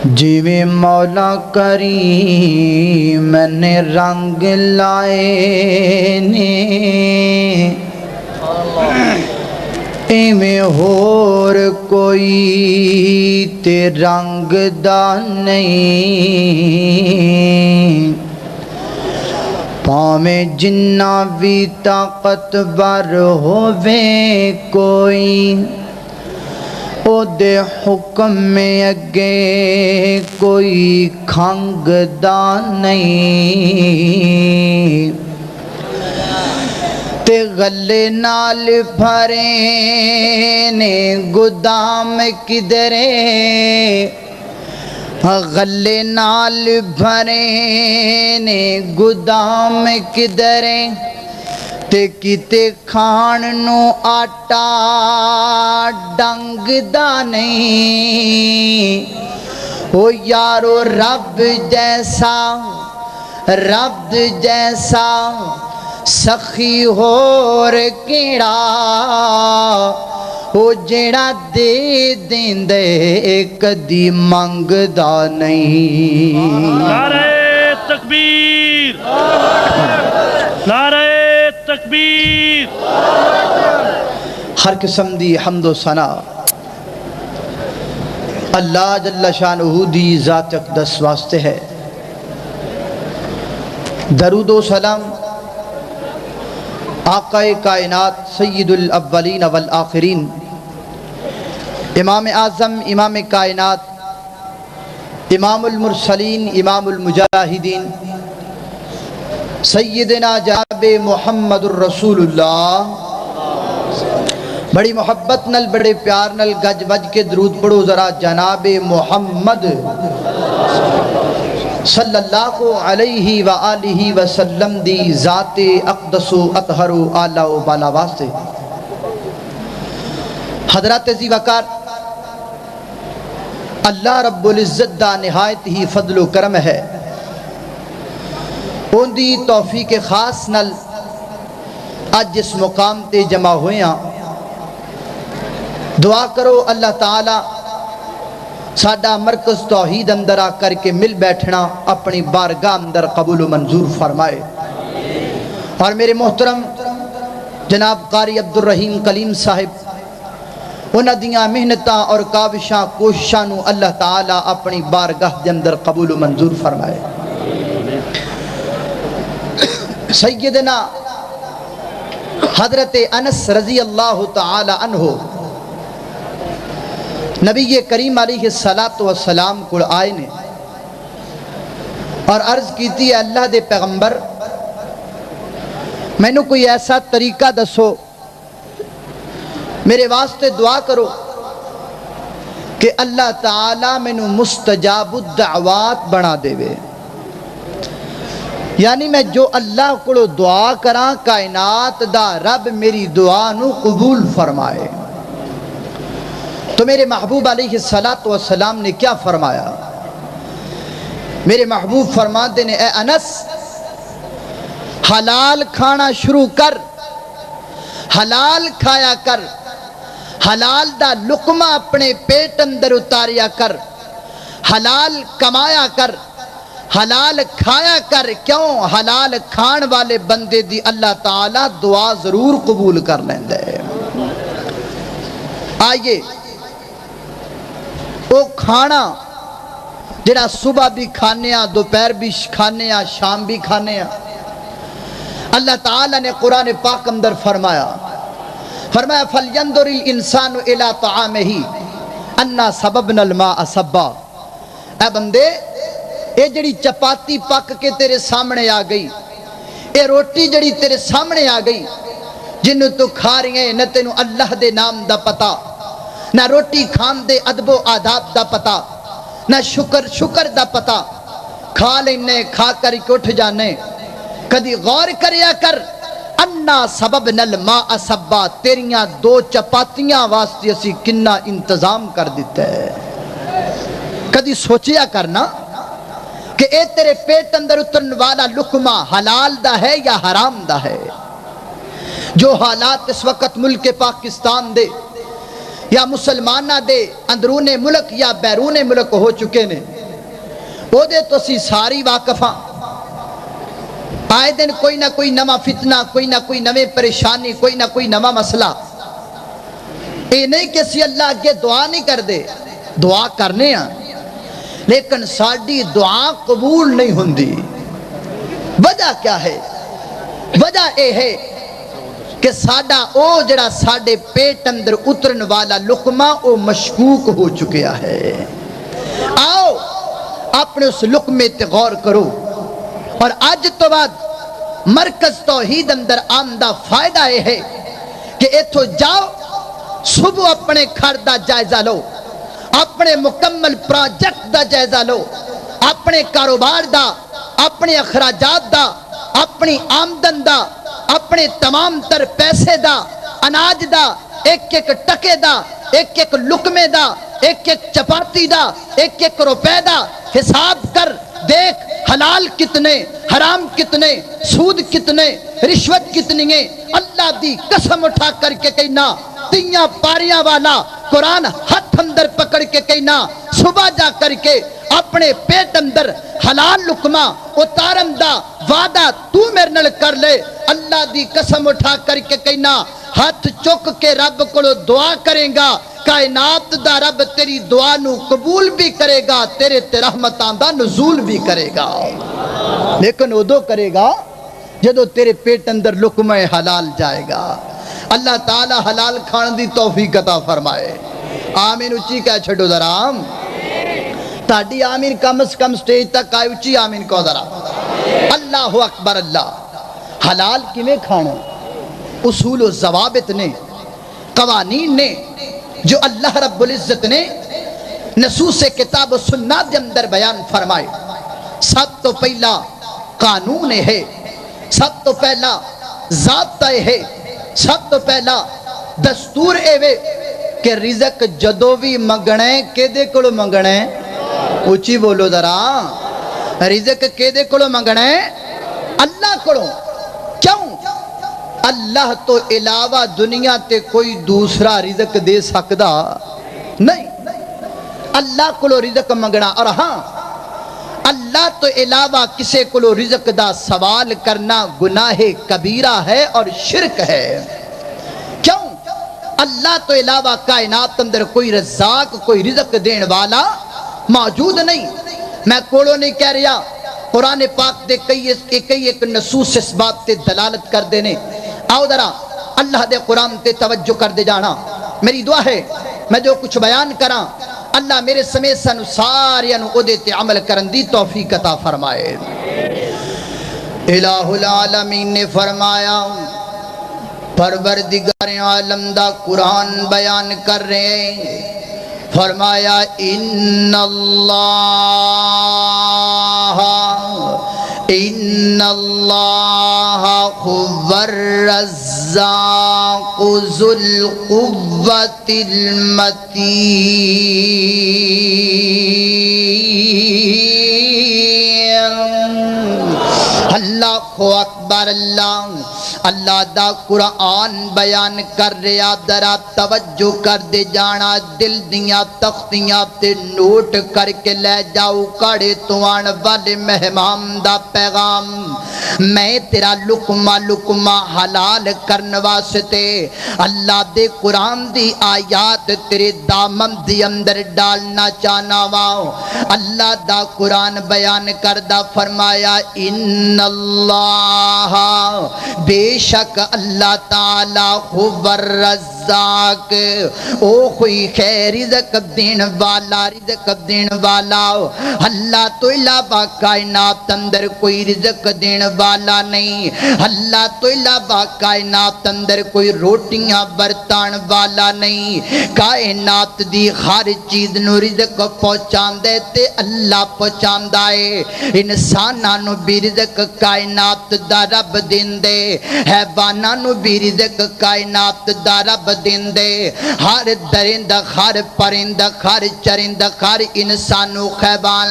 جیویں مولا کریم نے رنگ لائے نے ایویں ہور کوئی تے رنگ دا نہیں، پاویں جنہ بھی طاقتور ہووے کوئی، او دے حکم میں اگے کوئی کھنگ دا نہیں، تے غلے نال بھرے نے گودام کدرے، غلے نال بھرے نے گودام کدرے، تے کتے کھان نو آٹا ڈنگ دا نہیں، او یارو رب جیسا سخی ہور کیڑا، او جیڑا دے دیندے کدی منگ دا نہیں۔ نعرہ تکبیر، نعرہ تکبیر۔ ہر قسم دی حمد و ثنا اللہ جل شانہ دی ذات اقدس واسطے ہے۔ درود و سلام آقا کائنات سید الاولین والآخرین، امام اعظم، امام کائنات، امام المرسلین، امام المجاہدین، سیدنا جناب محمد الرسول اللہ۔ بڑی محبت نل، بڑے پیار نل گج وج کے درود پڑھو ذرا جناب محمد صلی اللہ علیہ وآلہ وسلم دی ذات اقدس و اطہر و اعلیٰ و بالا واسطے۔ حضرات ذی وقار، اللہ رب العزت دا نہایت ہی فضل و کرم ہے، ان دی توفیق خاص نل آج جس مقام تے جمع ہوئے ہیں، دعا کرو اللہ تعالی ساڈا مرکز توحید اندر آ کر کے مل بیٹھنا اپنی بارگاہ اندر قبول و منظور فرمائے۔ اور میرے محترم جناب قاری عبدالرحیم کلیم صاحب، انہاں دیاں محنتاں اور کاوشاں کوششاں نو اللہ تعالی اپنی بارگاہ دے اندر قبول و منظور فرمائے۔ سیدنا حضرت انس رضی اللہ تعالی عنہ نبی کریم علیہ السلام کو آئے نے اور عرض کیتی ہے، اللہ دے پیغمبر میں نے کوئی ایسا طریقہ دسو، میرے واسطے دعا کرو کہ اللہ تعالیٰ میں نے مستجاب الدعوات بنا دے وے، یعنی میں جو اللہ کو دعا کراں کائنات دا رب میری دعا نو قبول فرمائے۔ تو میرے محبوب علیہ السلام نے کیا فرمایا؟ میرے محبوب فرماتے نے، اے انس حلال کھانا شروع کر، حلال کھایا کر، حلال دا لقمہ اپنے پیٹ اندر اتاریا کر، حلال کمایا کر، حلال کھایا کر۔ کیوں؟ حلال کھان والے بندے دی اللہ تعالیٰ دعا ضرور قبول کر لیندے۔ آئیے وہ کھانا جڑا صبح بھی کھانے ہیں، دوپہر بھی کھانے ہیں، شام بھی کھانے ہیں، اللہ تعالیٰ نے قرآن پاک اندر فرمایا فَلْيَنْظُرِ الْإِنسَانُ إِلَىٰ طَعَامِهِ أَنَّا سَبَبْنَا الْمَاءَ صَبًّا۔ اے بندے، اے جڑی چپاتی پک کے تیرے سامنے آ گئی، اے روٹی جڑی تیرے سامنے آ گئی، جنہوں تو کھا رہی ہیں، نہ تینوں اللہ دے نام دا پتا، نہ روٹی کھان دے ادب و آداب دا پتا، نہ شکر دا پتا، کھا لینے، کھا کر اٹھ جانے۔ کدی غور کریا کر، انا سببنا الماء صبا، تیریاں دو چپاتیاں واسطے اسی کنا انتظام کر دیتے ہیں۔ کدی سوچیا کرنا کہ اے تیرے پیٹ اندر اترن والا لقمہ حلال دا ہے یا حرام دا ہے۔ جو حالات اس وقت ملک پاکستان دے یا مسلمانہ دے اندرون ملک یا بیرون ملک ہو چکے نے او دے تو سی ساری واقفاں آئے دن کوئی نہ کوئی نواں فتنہ کوئی نہ کوئی نویں پریشانی کوئی نہ کوئی نواں مسئلہ اے نہیں کہ سی اللہ اگے دعا نہیں کر دے دعا کرنے ہیں لیکن ساڑی دعا قبول نہیں ہوندی وجہ کیا ہے وجہ اے ہے کہ ساڑا او جڑا ساڑے پیٹ اندر اترن والا لقمہ او مشکوک ہو چکیا ہے آؤ اپنے اس لقمے تے غور کرو اور آج تو بعد مرکز توحید اندر آمدہ فائدہ یہ ہے کہ ایتھو جاؤ صبح اپنے گھر دا جائزہ لو اپنے مکمل پروجیکٹ دا جائزہ لو اپنے کاروبار دا اپنے اخراجات دا اپنی آمدن دا اپنے تمام تر پیسے دا اناج دا ایک ایک ٹکے دا ایک ایک لقمے دا ایک ایک چپاتی دا ایک ایک روپے دا حساب کر دیکھ حلال کتنے حرام کتنے سود کتنے رشوت کتنی ہیں اللہ دی قسم اٹھا کر کے کہنا تیاں پاریاں والا قرآن ہاتھ اندر پکڑ کے کہنا صبح جا کر کے اپنے پیٹ اندر حلال لقمہ اتارن دا وعدہ تو میرے نال کر لے اللہ دی قسم اٹھا کر کے کہنا ہاتھ چک کے رب کو دعا کریں گا کائنات دا رب تیری دعا نو قبول بھی کرے گا تیرے تے رحمتاں دا نزول بھی کرے گا لیکن ادو کرے گا جدو تیرے پیٹ اندر لقمہ حلال جائے گا اللہ تعالی حلال کھان دی توفیق عطا فرمائے آمین اچھی کہہ چھڑو ذرا تاڑی آمین کم از کم سٹیج تک آئے اچھی آمین کو ذرا اللہ اکبر اللہ حلال کیویں کھانا اصول و ضوابط نے قوانین نے جو اللہ رب العزت نے نصوص کتاب و سنت کے اندر بیان فرمائے سب تو پہلا قانون ہے سب تو پہلا ضابطہ ہے سب تو پہلا دستور اے کہ رزق جدو بھی منگنے کیدے کولو منگنے اچھی بولو ذرا رزق کیدے کولو منگنے اللہ کولو کیوں اللہ تو علاوہ دنیا تے کوئی دوسرا رزق دے سکدا نہیں اللہ کولو رزق منگنا اور ہاں اللہ تو علاوہ کسے کولو رزق دا سوال کرنا گناہ کبیرہ ہے اور شرک ہے کیوں اللہ تو علاوہ کائنات اندر کوئی رزاق کوئی رزق دین والا موجود نہیں میں کولو نہیں کہہ رہا قرآن پاک دے کئی ایک نصوص اس بات تے دلالت کر دینے آؤ ذرا اللہ دے قرآن تے توجہ کر دے جانا میری دعا ہے میں جو کچھ بیان کراں اللہ میرے سمیت سانو ساریاں نو اودے تے عمل کرن دی توفیق عطا فرمائے الہ العالمین نے فرمایا پروردگار عالم دا قرآن بیان کر رہے ہیں فرمایا ان اللہ هو الرزاق ذو القوة المتین اللہ اکبر اللہ دا قرآن بیان کر رہا درا توجہ کر دے جانا دل دیاں تختیاں تے نوٹ کر کے لے جاؤ کڑے تو آن والے مہمان دا پیغام میں تیرا لقمہ حلال کرن واسطے اللہ دے قرآن دی آیات تیرے دامن دی اندر ڈالنا چاہنا واؤ اللہ دا قرآن بیان کردہ فرمایا ان اللہ بے شک اللہ تعالی هو الرزاق او کوئی خیر رزق دین والا اللہ تو علاوہ کائنات اندر کوئی رزق دین والا نہیں اللہ تو علاوہ کائنات اندر کوئی روٹیاں برتان والا نہیں کائنات دی ہر چیز نو رزق پہنچان دے تے اللہ پہنچان دائے انساناں نو بھی رزق کائنات دا رب دین دے حیواناں نو بھی رزق کائنات دا رب دین دے ہر درندہ ہر پرندہ ہر چرندہ ہر انسان و حیوان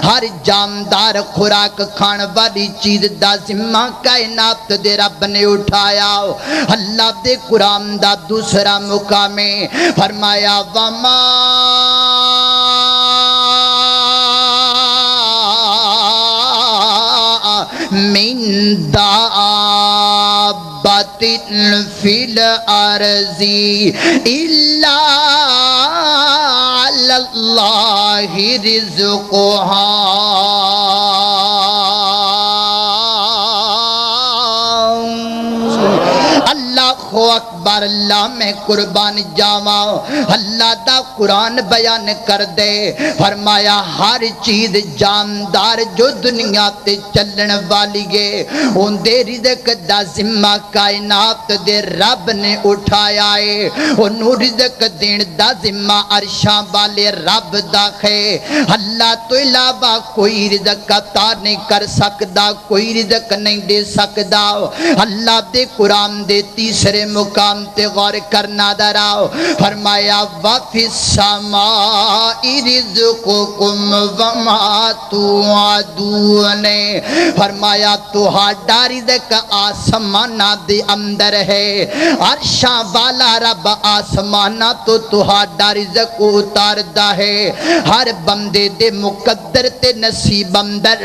ہر جاندار خوراک کھان والی چیز دا دا ذمہ کائنات دے رب نے اٹھایا اللہ دے قرآن دا دوسرا مقام فرمایا وما من دابۃ فی الارض الا علی اللہ رزقها اللہ اکبر اللہ میں قربان جاواں اللہ دا قرآن بیان کر دے فرمایا ہر چیز جاندار جو دنیا تے چلن والی ہے ان دے رزق دا ذمہ کائنات دے رب نے اٹھایا ہے انہوں رزق دین دا ذمہ عرشاں والے رب دا ہے اللہ تو علاوہ کوئی رزق عطا نہیں کر سکدا کوئی رزق نہیں دے سکدا اللہ دے قرآن دے تیسرے مقام تے غور کرنا دراؤ فرمایا وَفِي السَّمَاءِ رِزْقُكُمْ وَمَا تُوعَدُونَ فرمایا تہاڈا رزق آسمانہ دے اندر ہے عرشاں والا رب آسمانہ تو تہاڈا رزق اتاردا ہے ہر بندے دے مقدر تے نصیب اندر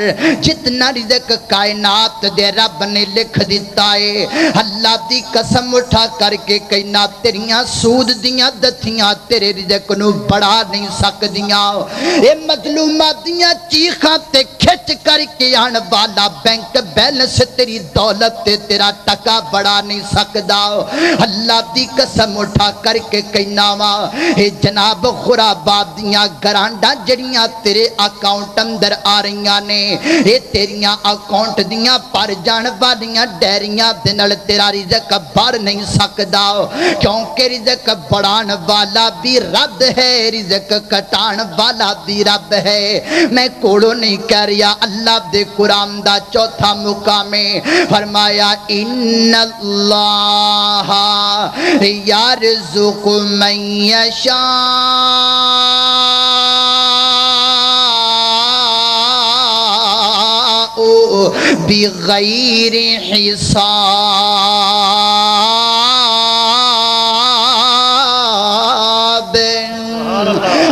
جتنا رزق کائنات دے رب نے لکھ دیتا ہے اللہ دی قسم اٹھا کر کے کہنا تیریاں سود دیاں دتیاں تیرے رزق نو بڑھا نہیں سکدیاں اے مظلومہ دیاں چیخاں تے کھچ کر کے آن والا بینک بیلنس تیری دولت تے تیرا ٹکا بڑھا نہیں سکدا اللہ دی قسم اٹھا کر کے کہنا وا اے جناب خرابات دیاں گرانڈا جڑیاں تیرے اکاؤنٹ اندر آ رہیاں نے اے تیریاں اکاؤنٹ دیاں پر جان والیاں ڈیریاں دے نال تیرا رزق بڑھ نہیں سکدا کیونکہ رزق بڑھان والا بھی رب ہے رزق کٹان والا بھی رب ہے میں کوڑو نہیں کہہ رہا اللہ دے قرآن دا چوتھا مقام فرمایا ان اللہ یرزق من یشاء بغیر حساب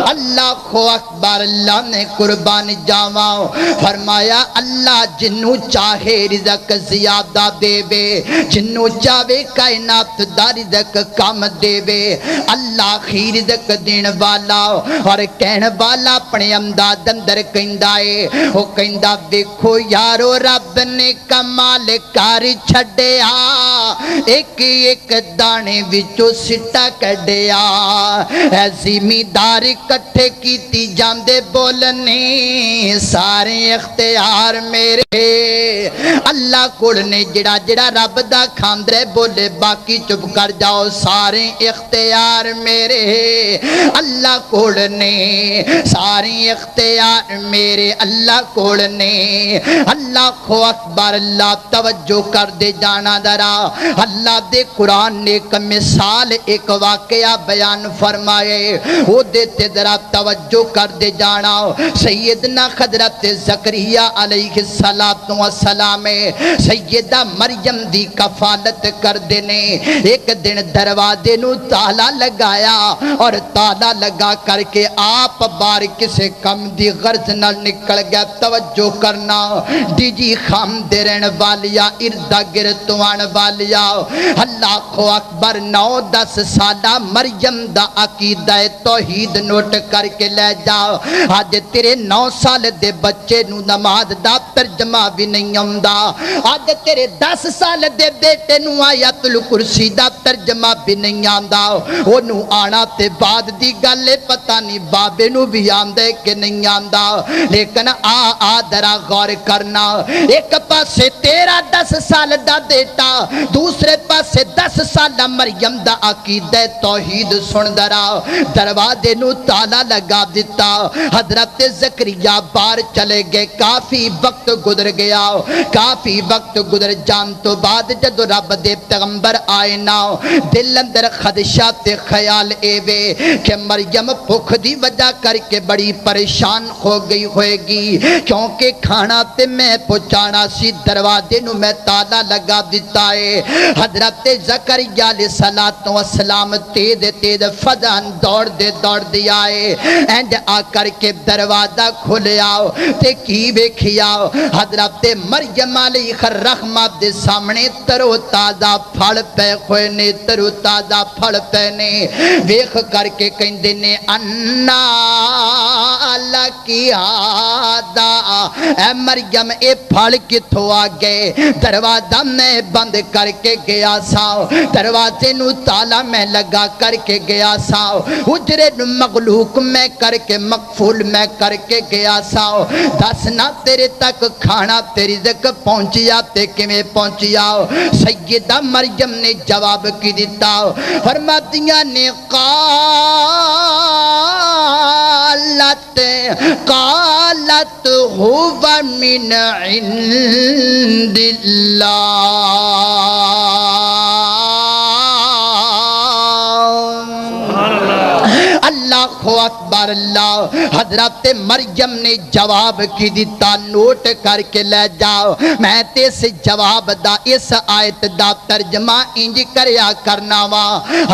اللہ اکبر اللہ نے قربان جاواں فرمایا اللہ جنوں چاہے رزق زیادہ دے وے جنوں چاہے کائنات دا رزق کم دے وے اللہ ہی رزق دین والا اور کہن والا اپنے امداد اندر کہندا ہے وہ کہندا دیکھو یارو رب نے کمال کر چھڈیا ایک ایک دانے وچوں سٹا کڈیا اے زمیندار کٹھے کیتی جاندے بولنے سارے اختیار میرے اللہ کول نے جڑا جڑا رب دا کھاندرے بولے باقی چپ کر جاؤ سارے اختیار میرے اللہ کول نے سارے اختیار میرے اللہ کول نے اللہ کو اکبر اللہ توجہ کر دے جانا درا اللہ دے قرآن نے ایک مثال ایک واقعہ بیان فرمائے وہ دیتے درا توجہ کر دے جانا سیدنا حضرت زکریا علیہ السلام سیدہ مریم دی کفالت کر دینے ایک دن دروازے نو تالا لگایا اور تالا لگا کر کے آپ بار کسے کم دی غرض نہ نکل گیا توجہ کرنا دیجی خام دیرن والیا اردہ گرتوان والیا اللہ کو اکبر 9-10 سالہ مریم دا عقیدہ توحید نوٹ کر کے لے جاؤ آج تیرے 9 سال دے بچے نو نماز دا ترجمہ بھی نہیں آمدا آج تیرے 10 سال دے بیٹے نو آیت الکرسی دا ترجمہ بھی نہیں آمدا انو آنا تے بعد دی گلے پتہ نہیں بابے نو بھی آمدے کہ نہیں آمدا لیکن درا غور کرنا ایک پاسے تیرا 10 سال دا بیٹا دوسرے پاسے 10 سال مریم دا عقیدہ توحید سن درا دروازے نو تالا لگا دتا دیتا. حضرت زکریا باہر چلے گئے. کافی وقت گزر گیا, کافی وقت گزر جان تو بعد جدو رب دے پیغمبر آئے نا, دل اندر خدشہ تے خیال ایوے کہ مریم بھوک دی وجہ کر کے بڑی پریشان ہو گئی ہوئے گی, کیونکہ کھانا تے میں پہنچانا سی, دروازے نو میں تالا لگا دیتا ہے. حضرت زکریا علیہ السلام تیز تیز فضان دوڑ دے آئے, اینڈ آ کر کے دروازہ کھولیا تے کی ویکھیا حضرت مریم علیہ الرحمہ دے سامنے ترو تازہ پھل پے ہوئے نے, ترو تازہ پھل پے نے. ویکھ کر کے کہندے نے انا لکی ہادا, اے مریم اے پھل کتھوں آ گئے؟ دروازہ میں بند کر کے گیا سا, دروازے نو تالا میں لگا کر کے گیا سا, حجرے نو مغلوق میں کر کے مقفول میں کر کے گیا سا. دسنا تیرے تک کھانا تیری رزق پہنچیا تے کیویں پہنچیا؟ سیدہ مریم نے جواب کی دیتا, فرماتیاں نے قالت هو من عند اللہ اکبر اللہ. حضرت مریم نے جواب کی دیتا, نوٹ کر کے لے جاؤ, میں تے اس جواب دا اس آیت دا ترجمہ انج کریا کرنا وا,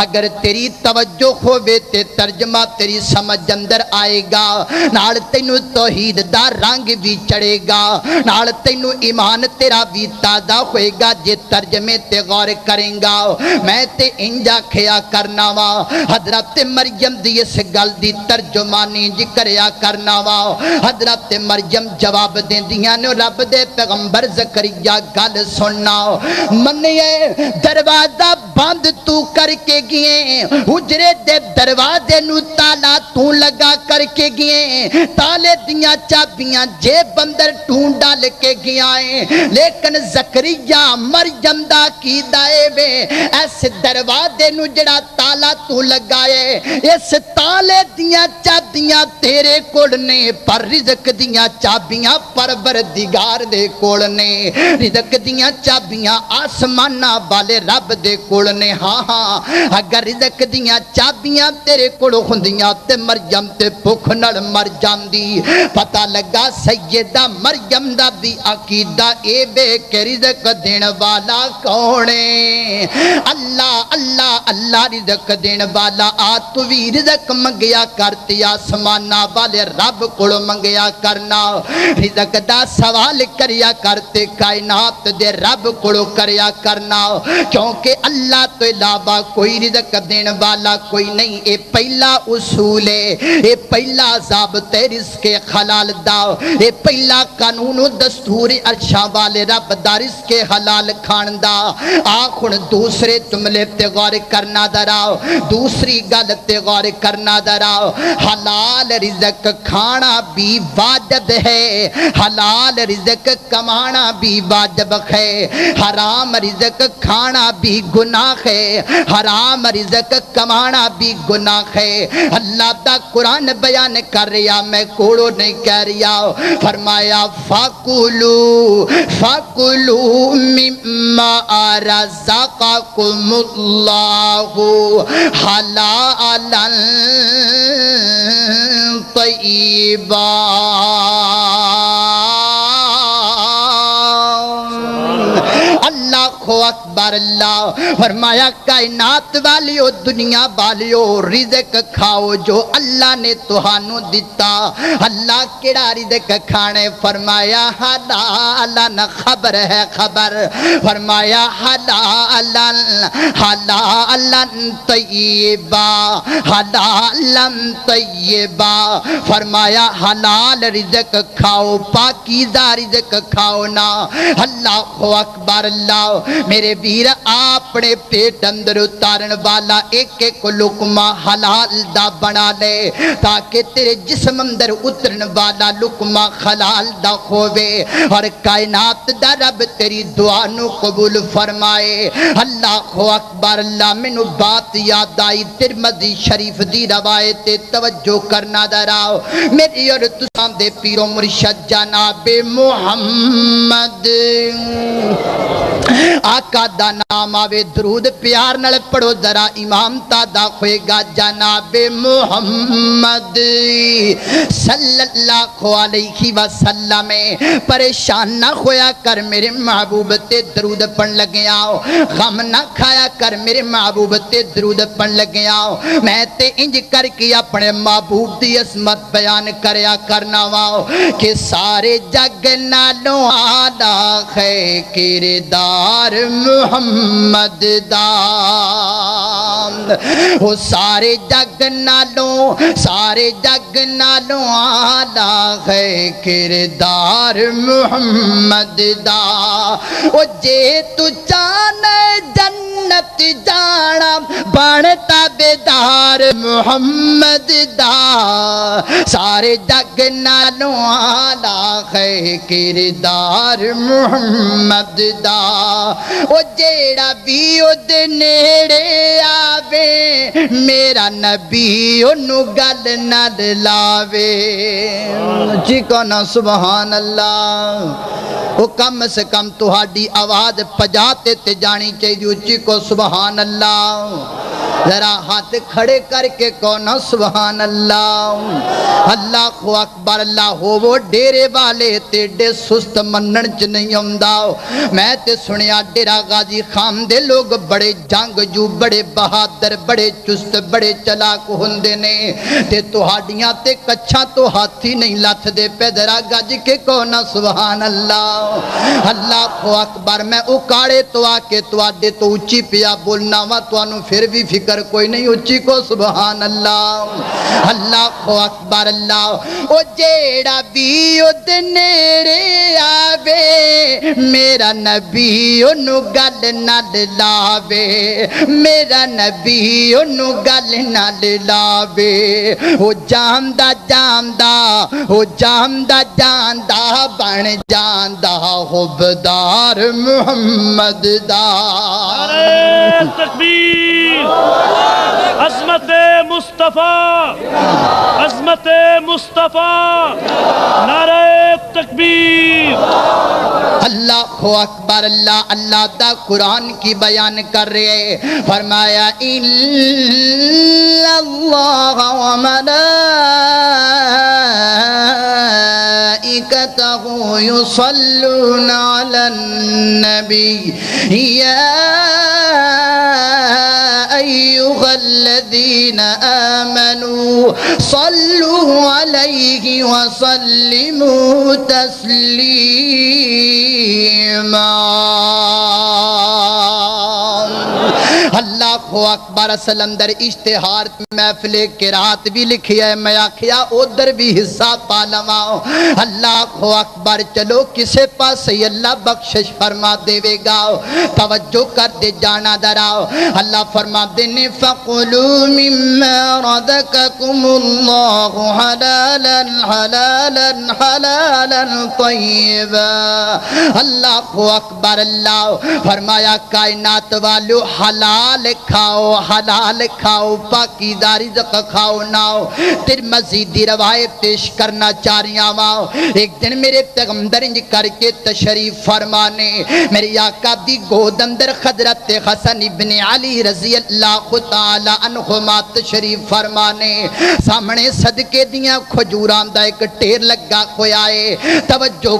اگر تیری توجہ ہووے تے ترجمہ تیری سمجھ اندر آئے گا, نال تینو توحید دا رنگ بھی چڑھے گا, نال تینو ایمان تیرا بھی تازہ ہوئے گا جے ترجمے تے غور کریں گا. میں تے انج آکھیا کرنا وا, حضرت مریم دی اس گل دی ترجمانی کریا کرنا وا. حضرت مریم جواب دیندیاں نے, رب دے پیغمبر زکریا گل سننا, منیے دروازہ بند تو کر کے گئے, حجرے دے دروازے نو تالا تو لگا کر کے گئے, تالے دیاں چابیاں جیب اندر ڈھونڈ ڈال کے گیا ہے, لیکن زکریا مریم دا کی دائے وے اس دروازے نو جڑا تالا تو لگائے, اس تالے دیاں چابیاں تیرے کول نے, پر رزق دیاں چابیاں پروردگار دے کول نے, رزق دیاں چابیاں آسمانہ والے رب دے کول نے. ہاں ہاں اگر رزق دیاں چابیاں تیرے کول ہوندیاں تے مریم تے بھوک نال مر جاندی. پتہ لگا سیدہ مریم دا بھی عقیدہ اے بے کہ رزق دین والا کون ہے؟ اللہ اللہ اللہ رزق دین والا. آ تو بھی رزق منگیا کرتی آسمانہ والے رب کو منگیا کرنا, رزق دا سوال کریا کرتے کائنات دے رب کو کریا کرنا, کیونکہ اللہ تو علاوہ کوئی رزق دین والا کوئی نہیں. اے پہلا اصول ہے, اے پہلا ضابطہ رزق حلال دا, اے پہلا قانون و دستور عرشاں والے رب دا رزق حلال کھان دا. آخر دوسرے جملے تے غور کرنا دراؤ, دوسری گل تے غور کرنا دراؤ. حلال رزق کھانا بھی واجب ہے, حلال رزق کمانا بھی واجب ہے, حرام رزق کھانا بھی گناہ ہے, حرام رزق کمانا بھی گناہ ہے. اللہ دا قرآن بیان کر رہا, میں کوڑو نہیں کہہ رہا. فرمایا فَقُلُوا مِمَّا رَزَقَكُمُ اللَّهُ حَلَالًا طَيِّبًا. اللہ اکبر اللہ. فرمایا کائنات والیو دنیا والیو رزق کھاؤ جو اللہ نے تہانوں دیتا. اللہ کیڑا رزق کھانے؟ فرمایا حلالن, خبر ہے خبر. فرمایا حلالن حلالن طیبا, حلالن طیبا. فرمایا حلال رزق کھاؤ, پاکیزہ رزق کھاؤ نا. اللہ اکبر اللہ. میرے ویر اپنے پیٹ اندر اتارن والا ایک ایک لقمہ حلال دا بنا لے تاکہ تیرے جسم اندر اترن والا لقمہ حلال دا ہووے اور کائنات دا رب تیری دعا نو قبول فرمائے اللہ اکبر اللہ منو بات یاد آئی ترمذی شریف دی روایت توجہ کرنا دراؤ میری اور تسام دے پیرو مرشد جناب محمد آقا دا نام آوے درود پیار نل پڑھو ذرا امام تا دا خوئے گا جناب محمد صلی اللہ علیہ وسلم پریشان نہ ہویا کر میرے محبوب تے درود پڑھ لگے آؤ غم نہ کھایا کر میرے محبوب تے درود پڑھ لگے آؤ میں تے انج کر کے اپنے محبوب دی عظمت بیان کریا کرنا واؤ کہ سارے جگ نالوں آلہ ہے کردار محمد دا وہ سارے جگ نالوں آلہ ہے کردار محمد دا وہ جے تو جانے جنت جانا بڑھتا بیدار محمد دا سارے جگ نالوں آلہ ہے کردار محمد دا وہ جیڑا بھی اد نیڑے آوے میرا نبی انو گل نہ لاوے جی کہنا سبحان اللہ وہ کم سے کم تہاڈی آواز پجاتے تے جانی چاہیے اچھی کو سبحان اللہ ذرا ہاتھ کھڑے کر کے کہنا سبحان اللہ اللہ اکبر اللہ ہو وہ ڈیرے والے تے ڈے سست منن چ نہیں آمداؤ میں تے سنیا ڈیرا غازی خان دے لوگ بڑے جنگ جو بڑے بہادر بڑے چست بڑے چلاک ہوندے نے تے تہاڈیاں تے کچھا تو ہاتھی نہیں لاتھ دے پہ ذرا گج کے کہنا سبحان اللہ اللہ اکبر میں اکاڑے تو آکے تو آڈے تو اچھی پیا بولنا وا تو انو پھر بھی فکر کوئی نہیں اچھی کو سبحان اللہ اللہ اکبر اللہ او جیڑا بھی اد نیڑے آوے میرا نبی انو گل نہ لاوے میرا نبی انو گل نہ لاوے او جاندہ بن جاندہ حبدار محمد دا نعرہ تکبیر عظمت مصطفیٰ عظمت مصطفیٰ نعرہ تکبیر اللہ اکبر اللہ اللہ دا قرآن کی بیان کر رہے فرمایا اللہ وملائکتہ یصلون علی النبی یا ایہا الذین آمنوا صلوا علیہ وسلموا تسلیما اللہ اکبر سلم در اشتہار محفل قرات بھی لکھی ہے میں آکھیا ادھر بھی حصہ پالواؤں اللہ اکبر چلو کسے پاس اللہ بخشش فرما دے گا توجہ کر دے جانا دراؤ اللہ فرما دینے فَقُلُوا مِمَّا رَزَقَكُمُ اللَّهُ حَلَالًا حَلَالًا حَلَالًا طَيِّبًا اللہ اکبر اللہ فرمایا کائنات والو حلال کھاؤ پاکیزہ رزق کھاؤ ناؤ ترمذی دی روایت پیش کرنا چاریاں واؤ ایک دن میرے پیغمبر انج کر کے تشریف فرمانے میری آقا دی گود اندر حضرت حسن ابن علی رضی اللہ تعالی عنہما تشریف فرمانے سامنے صدقے دیاں کھجوران دا ایک ٹیر لگا ہویا ہے توجہ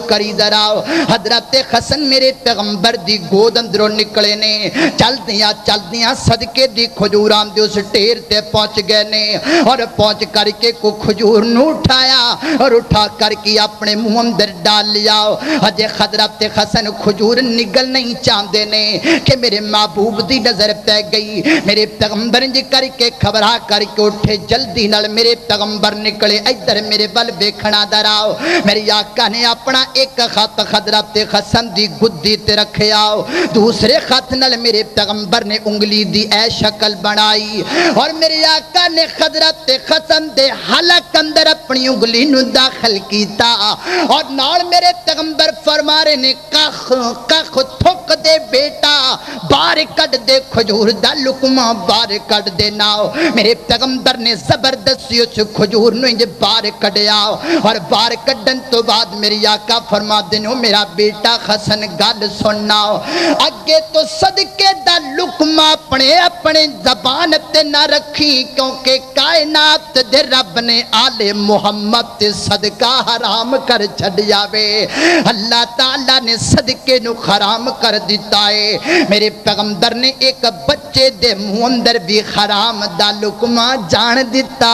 کری درا حضرت حسن میرے پیغمبر دی گود اندروں نکلے نے چل چلدیاں صدقے دی کھجوراں دے اس ٹیر تے پہنچ گئے نے اور پہنچ کر کے کو کھجور نو اٹھایا اور اٹھا کر کے اپنے منہ اندر ڈال لیا اجے حضرت حسن کھجور نگل نہیں چاہتے نے کہ میرے محبوب دی نظر پہ گئی میرے پیغمبر جی کر کے خبراں کر کے اٹھے جلدی نال میرے پیغمبر نکلے ادھر میرے بل ویکھنا دراؤ میری آقا نے اپنا ایک خط حضرت حسن دی گدی تے رکھیا دوسرے خط نال میرے پیغمبر نے انگلی دی اے شکل بنائی اور میرے آقا نے حضرت حسن دے حلق اندر اپنی انگلی نو داخل کیتا اور نال میرے پیغمبر فرما رہے نے کخ تھک دے بیٹا بار کٹ دے کھجور دا لقمہ بار کٹ دے ناؤ میرے پیغمبر نے زبردستی اس کھجور نو انجے بار کٹیا اور بار کٹن تو بعد میری آقا فرما دینو میرا بیٹا حسن گل سننا اگے تو صدقے دا لقمہ اپنے زبان تے نہ رکھی کیونکہ کائنات دے رب نے آل محمد تے صدقہ حرام کر چھڑیا وے اللہ تعالیٰ نے صدقے نو حرام کر دیتا ہے میرے پیغمبر نے ایک بچے دے منہ اندر بھی حرام دا لقمہ جان دیتا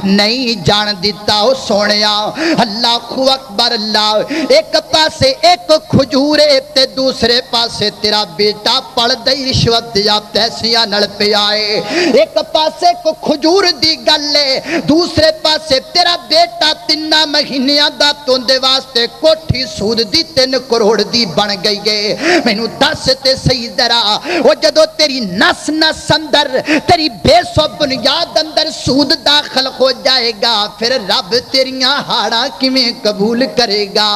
نہیں جان دیتا او سونیا اللہ اکبر اللہ ایک پاسے ایک کھجورے تے دوسرے پاسے تیرا بیٹا پڑھ دئی رشوت یا پیسیاں نل پہ آئے ایک پاسے کو کھجور دی گلے دوسرے پاسے تیرا بیٹا 3 مہینیاں دا توندے واسطے کوٹھی سود دی 3 کروڑ دی بن گئی گئے میں نو دس تے صحیح ذرا وہ جدو تیری نس اندر تیری بے سو بنیاد اندر سود داخل ہو جائے گا پھر رب تیریاں ہاڑاں کیویں قبول کرے گا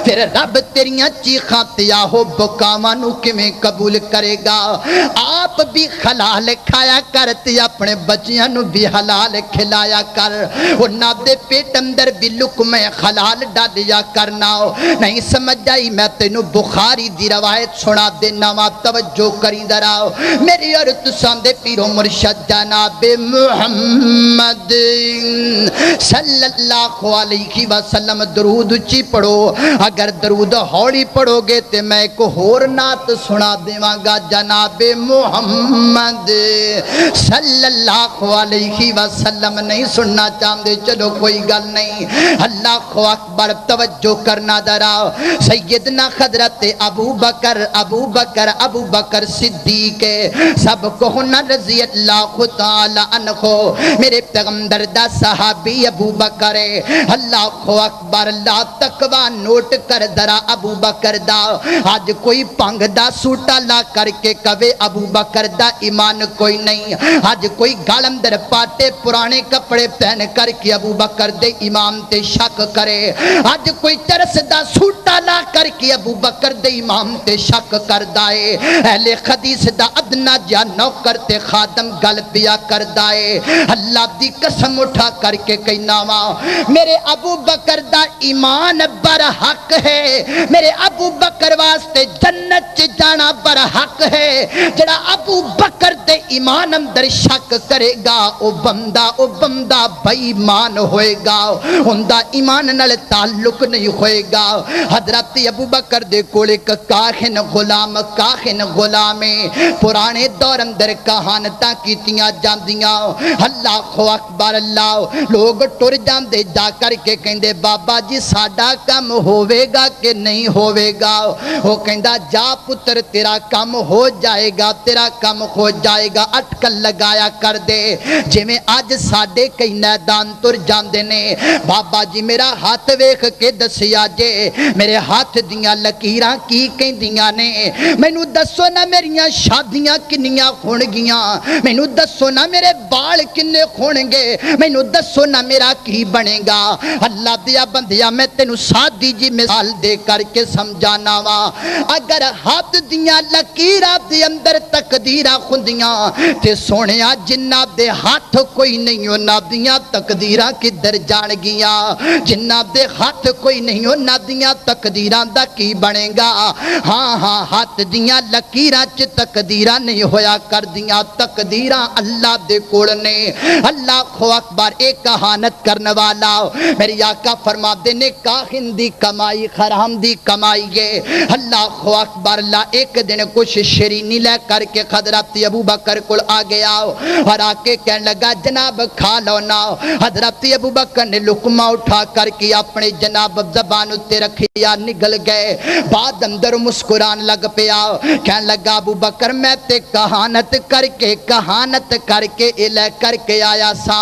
پھر رب تیریاں چیخاں تیاہو بکاواں نو کیویں قبول کرے گا آپ بھی حلال کھایا کرتے اپنے بچیاں نو بھی حلال کھلایا کر انہاں دے پیٹ اندر بھی لقمہ حلال ڈالیا کرنا نہیں سمجھ جائی میں تینو بخاری دی روایت سنا دینا وا توجہ کری دراؤ میری اور تساں دے پیرو مرشد جناب محمد صلی اللہ علیہ وسلم درود اچھی پڑھو اگر درود ہوڑی پڑھو گے تے میں کو ہور نات سنا دیواں گا جناب محمد صلی اللہ علیہ وسلم نہیں سننا چاہتے چلو کوئی گل نہیں اللہ اکبر توجہ کرنا دراؤ سیدنا حضرت ابو بکر صدیق سب کو ہونا رضی اللہ تعالی عنہ میرے پیغمبر دا صحابی ابو بکر اللہ اکبر اللہ تقوی نوٹ کر درا ابو بکر دا آج کوئی پانگ دا سوٹا لا کر کے کبے ابو بکر دا ایمان کوئی نہیں آج کوئی گالم در پاٹے پرانے کپڑے پہن کر کے ابو بکر دے ایمان تے شک کرے آج کوئی چرس دا سوٹا لا کر کے ابو بکر دے ایمان تے شک کر دائے اہل حدیث دا ادنا جا نوکر تے خادم گل پیا کر دائے اللہ دی قسم اٹھا کر کے کہنا وا میرے ابو بکر دا ایمان برحق ہے میرے ابو بکر واسطے جنت چ جانا برحق ہے جڑا ابو بکر دے ایمان اندر شک کرے گا او بندہ بے ایمان ہوئے گا اوندا ایمان نال تعلق نہیں ہوئے گا حضرت ابو بکر دے کول ایک کاہن غلام پرانے دور اندر کہانتاں کیتیاں جاندیاں اللہ اکبر اللہ لوگ ٹر جاندے جا کر کے کہندے بابا جی ساڈا کم ہوے گا کہ نہیں ہوے گا وہ کہندا جا پتر تیرا کم ہو جائے گا تیرا کم ہو جائے گا اٹکل لگایا کر دے جویں اج ساڈے کئی میدان تر جاندے نے بابا جی میرا ہاتھ ویکھ کے دسیا جے میرے ہاتھ دیاں لکیراں کی کہندیاں نے مینوں دسو نا میریاں شادیاں کنیاں ہون گیاں مینوں دسو نا میرے بال کنے ہون گے مینوں دسو نا میرا کی بنے گا اللہ دیا بندیا میں تینوں سادی جی مثال دے کر کے سمجھانا وا اگر ہاتھ دیاں لکیراں دے اندر تقدیراں ہوندیاں تے سونیا جنہ دے ہاتھ کوئی نہیں انہاں دیاں تقدیراں کدھر جان گیاں جنہ دے ہاتھ کوئی نہیں انہاں دیاں تقدیراں دا کی بنے گا ہاں ہاں ہاتھ دیاں لکیراں چ تقدیراں نہیں ہویا کر دیاں تقدیراں اللہ دے کول نے اللہ اکبر ایک کہانت کرنے والا میری آقا فرما دے نے کاہن دی کمائی حرام دی کمائی ہے اللہ اکبر اللہ ایک دن کچھ شیرینی لے کر کے حضرت ابو بکر کول آ گیا اور آ کے کہنے لگا جناب کھا لو نا حضرت ابو بکر نے لقمہ اٹھا کر کے اپنے جناب زبان اتے رکھیا نگل گئے بعد اندر مسکران لگ پیا کہنے لگا ابو بکر میں تے کہانت کر کے لے کر کے آیا سا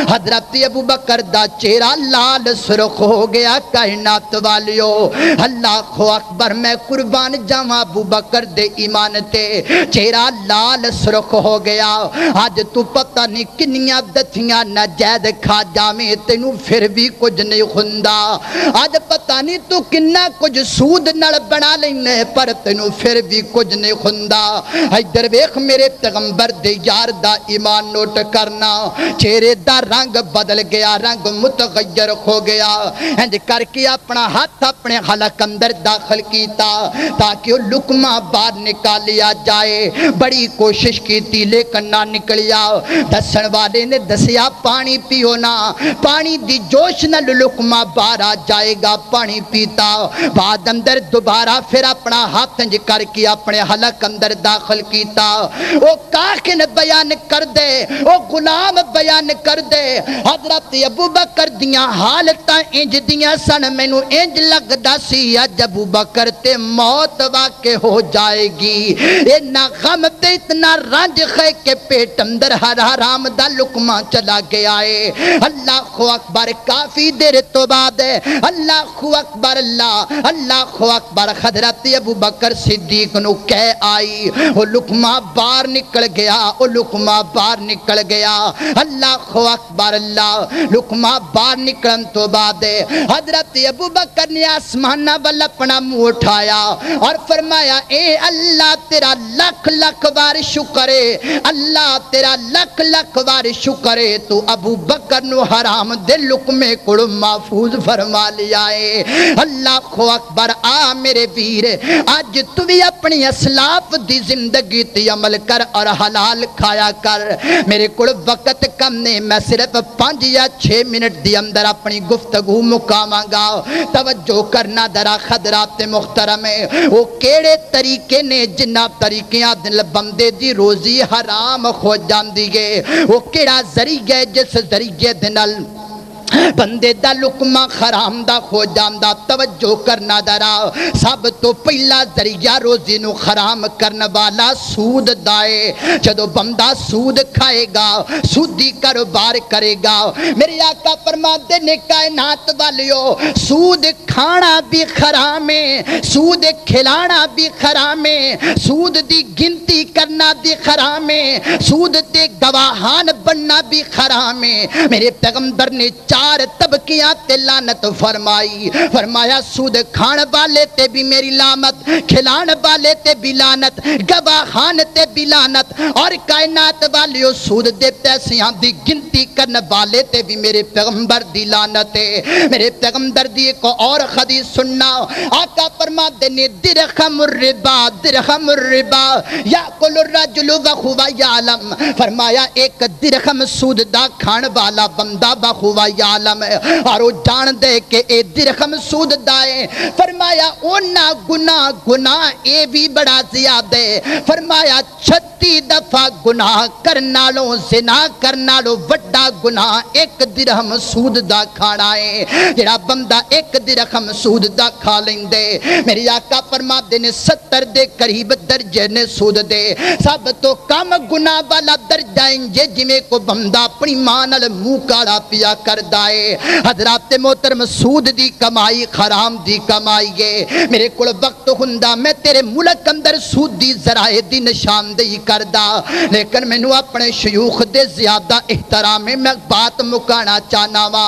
حضرت ابو بکر دا چہرہ لال سرخ ہو گیا کائنات والیو اللہ اکبر میں قربان جاواں ابو بکر دے ایمان تے چہرہ لال سرخ ہو گیا آج تو پتہ نہیں کنیاں دتھیاں ناجائز کھا جاویں تینوں پھر بھی کچھ نہیں خوندا آج پتہ نہیں تو کنا کچھ سود نال بنا لینے پر تینوں پھر بھی کچھ نہیں خوندا ادھر ویکھ میرے پیغمبر دے یار دا ایمان نوٹ کرنا چہرے دا رنگ بدل گیا رنگ متغیر ہو گیا انج کر کے اپنا ہاتھ اپنے حلق اندر داخل کیتا تاکہ وہ لقمہ باہر نکالیا جائے بڑی کوشش کی لیکن نہ نکلیا دسن والے نے دسیا پانی پیو نا پانی دی جوش نال لقمہ باہر آ جائے گا پانی پیتا بعد اندر دوبارہ پھر اپنا ہاتھ انج کر کے اپنے حلق اندر داخل کیتا وہ کاہن بیان کر دے وہ غلام بیان کر دے حضرت ابو بکر دیاں حالتاں انج دیاں سن مینوں انج لگدا سی اج ابو بکر تے موت واقع ہو جائے گی اتنا غم تے اتنا رنج ہے کہ پیٹ اندر حرام دا لقمہ چلا گیا ہے اللہ اکبر کافی دیر تو بعد اللہ اکبر اللہ اکبر حضرت ابو بکر صدیق نو کہہ آئی وہ لقمہ باہر نکل گیا وہ لقمہ باہر نکل گیا اللہ اکبر اللہ لقمہ باہر نکلن تو بعد حضرت ابو بکر نے آسمانہ وال اپنا منہ اٹھایا اور فرمایا اے اللہ تیرا لکھ لکھ بار شکر ہے اللہ تیرا لکھ لکھ بار شکر ہے تو ابو بکر نو حرام دے لقمے کو محفوظ فرما لیا ہے اللہ اکبر آ میرے ویر آج تو بھی اپنی اسلاف دی زندگی تے عمل کر اور حلال کھایا کر میرے کل وقت کم نے میں صرف 5 یا 6 منٹ دی اندر اپنی گفتگو مکاواں گا توجہ کرنا درا حضرات محترم وہ کیڑے طریقے نے جنہ طریقیاں دل بندے دی روزی حرام ہو جاندی ہے وہ کیڑا ذریعہ جس ذریعے دنال بندے دا لقمہ حرام دا ہو جاندا توجہ کرنا درا سب تو پہلا ذریعہ روزی نو حرام کرنے والا سود دائے جدو بندہ سود کھائے گا سودی کاروبار کرے گا میرے آقا فرماتے نے کائنات والیو سود کھانا بھی حرام ہے سود کھلانا بھی حرام ہے سود دی گنتی کرنا بھی حرام ہے سود تے گواہان بننا بھی حرام ہے میرے پیغمبر نے 4 طبقیاں تے لعنت فرمائی فرمایا سود کھان والے تے بھی میری لعنت کھلان والے تے بھی لعنت گواہان تے بھی لعنت اور کائنات والیو سود دے پیسیاں دی گنتی کرنے والے تے بھی میرے پیغمبر دی لعنت ہے میرے پیغمبر دی ایک اور حدیث سننا آقا فرماتے نے درہم الربا یاکل الرجل وہو یعلم فرمایا ایک درہم سود دا کھان والا بندہ وہو یعلم اور وہ جان دے کہ اے درہم سود دائے فرمایا اونا گناہ اے بھی بڑا زیادہ ہے فرمایا 36 دفعہ گناہ کرنا لو زنا کرنا لو وڈا گناہ ایک درہم سود دا کھانا ہے جڑا بندہ ایک درہم سود دا کھا لیندے میری آقا فرماتے نے 70 دے قریب درجے نے سود دے سب تو کم گناہ والا درجہ انجے جمیں کو بندہ اپنی ماں نال منہ کالا پیا کردا دیتا ہے۔ حضرات محترم سود دی کمائی حرام دی کمائی ہے۔ میرے کول وقت ہوندا میں تیرے ملک اندر سود دی ذرائع دی نشاندہی کردا، لیکن مینوں اپنے شیوخ دے زیادہ احترام میں بات مکانا چاہنا وا۔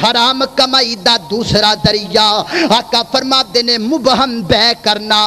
حرام کمائی دا دوسرا ذریعہ آقا فرماتے نے مبہم بے کرنا،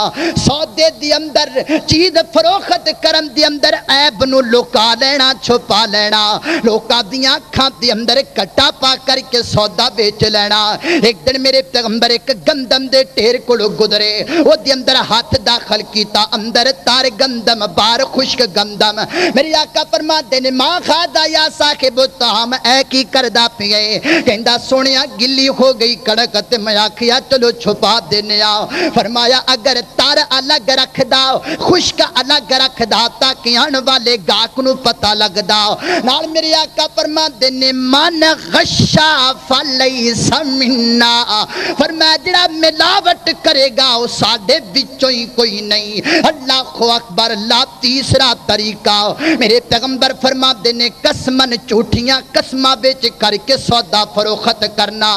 سودے دی اندر چیز فروخت کرن دی اندر عیب نو لکا لینا، چھپا لینا، لوکاں دیاں اکھاں دے اندر کٹا پا کر کے سودا بیچ لینا۔ ایک دن میرے پیغمبر ایک گندم دے ٹھیر کولو گزرے، او دے اندر ہاتھ داخل کیتا، اندر تار گندم بار خشک گندم۔ میرے آقا فرماتے نے ماں کھادا یا صاحب الطعام، اے کی کردا پیے؟ کہندا سونیا گلی ہو گئی کڑک تے میں آکھیا چلو چھپا دینے آ۔ فرمایا اگر تار الگ رکھ دا، خشک الگ رکھ دا تاکہ آن والے گاہک نو پتہ لگ دا۔ نال میرے آقا فرماتے نے من غشا فلیس منا، فرمایا جڑا ملاوٹ کرے گا وہ ساڈے وچوں ہی کوئی نہیں۔ اللہ اکبر۔ اللہ تیسرا طریقہ میرے پیغمبر فرماتے نے قسمن جھوٹیاں قسماں بیچ کر کے سودا فروخت کرنا۔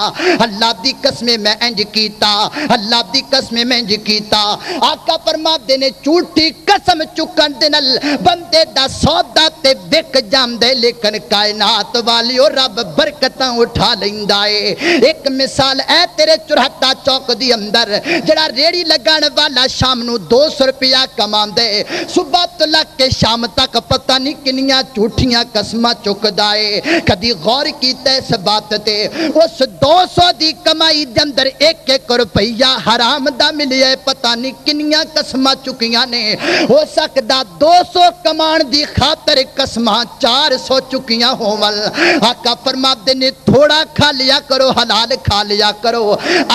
اللہ دی قسمیں میں انج کیتا، اللہ دی قسمیں میں انج کیتا۔ آقا فرماتے نے جھوٹی قسم چکن دے نال بندے دا سودا تے وک جاندے، لیکن کائنات والیو رب برکتاں اٹھا لیندا ہے۔ ایک مثال اے تیرے چرہٹا چوک دی اندر جڑا ریڑی لگان والا شام نو 200 روپیہ کماندے، صبح تو لگ کے شام تک پتہ نہیں کنیاں جھوٹیاں قسماں چکدا ہے۔ کدی غور کیتا اس بات تے اس 200 دی کمائی دے اندر 1 روپیہ حرام دا ملیا، پتہ نہیں کنیاں قسماں چکیاں نے۔ ہو سکدا 200 کمان دی خاطر قسماں 400 چکیاں ہوول۔ آقا فرماتے نے تھوڑا کھا لیا کرو، حلال کھا لیا کرو۔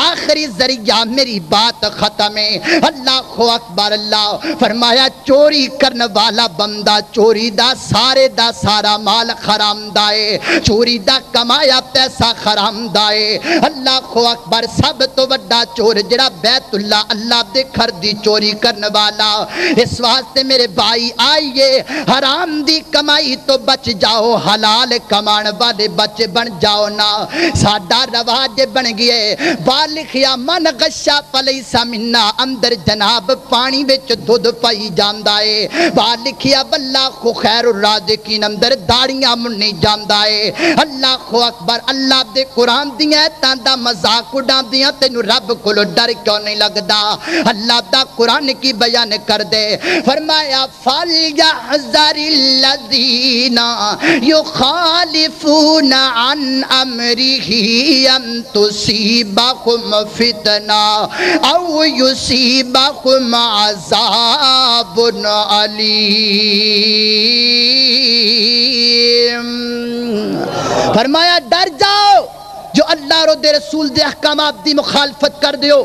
آخری ذریعہ میری بات ختم ہے۔ اللہ اکبر۔ اللہ فرمایا چوری کرن والا بندہ چوری دا سارا مال حرام دا ہے، چوری دا کمایا پیسہ حرام دا ہے۔ اللہ اکبر۔ سب تو بڑا چور جڑا بیت اللہ دے گھر دی چوری کرن والا۔ اس واسطے میرے بھائی آئیے حرام دی کمائی تو بچ جاؤ، حلال کمان والے بچے بن جاؤ نا۔ ساڈا رواج بن گئے بالخیا من غشا فلیس منا، اندر جناب پانی وچ دودھ پائی جاندا ہے۔ بالخیا واللہ خیر الرازقین، اندر داڑیاں منی جاندا ہے۔ اللہ اکبر۔ اللہ دے قرآن دیاں ایتاں دا مذاق اڑاندیاں تینوں رب کولو ڈر کیوں نہیں لگدا؟ اللہ دا قرآن کی بیان کر دے۔ فرمایا فَلْيَحْذَرِ الَّذِينَ يُخَالِفُونَ عَنْ أَمْرِهِ أَن تُصِيبَهُمْ فِتْنَةٌ أَوْ يُصِيبَهُمْ عَذَابٌ أَلِيمٌ۔ فرمایا ڈر جاؤ جو اللہ اور دے رسول دے احکامات دی مخالفت کر دیو،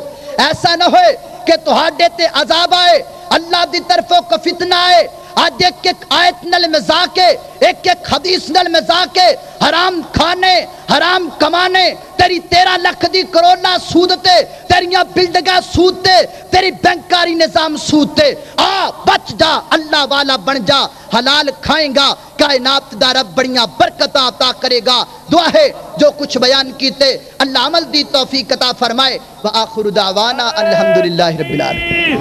ایسا نہ ہوئے کہ تہاڈے تے عذاب آئے، اللہ دی طرفوں کا فتنہ آئے۔ آج ایک آیت نل مزاق ہے، ایک حدیث نل مزاق ہے، حرام کھانے حرام کمانے، تیری 13 لاکھ دی کروڑا سود تے، تیریاں بلڈگاں سود تے، تیری بینکاری نظام سود تے۔ آ بچ جا، اللہ والا بن جا، حلال کھائیں گا، کائنات دا رب بڑیاں برکتاں عطا کرے گا۔ دعا ہے جو کچھ بیان کیتے اللہ عمل دی توفیق عطا فرمائے۔ وآخر دعوانا الحمدللہ رب العالمین۔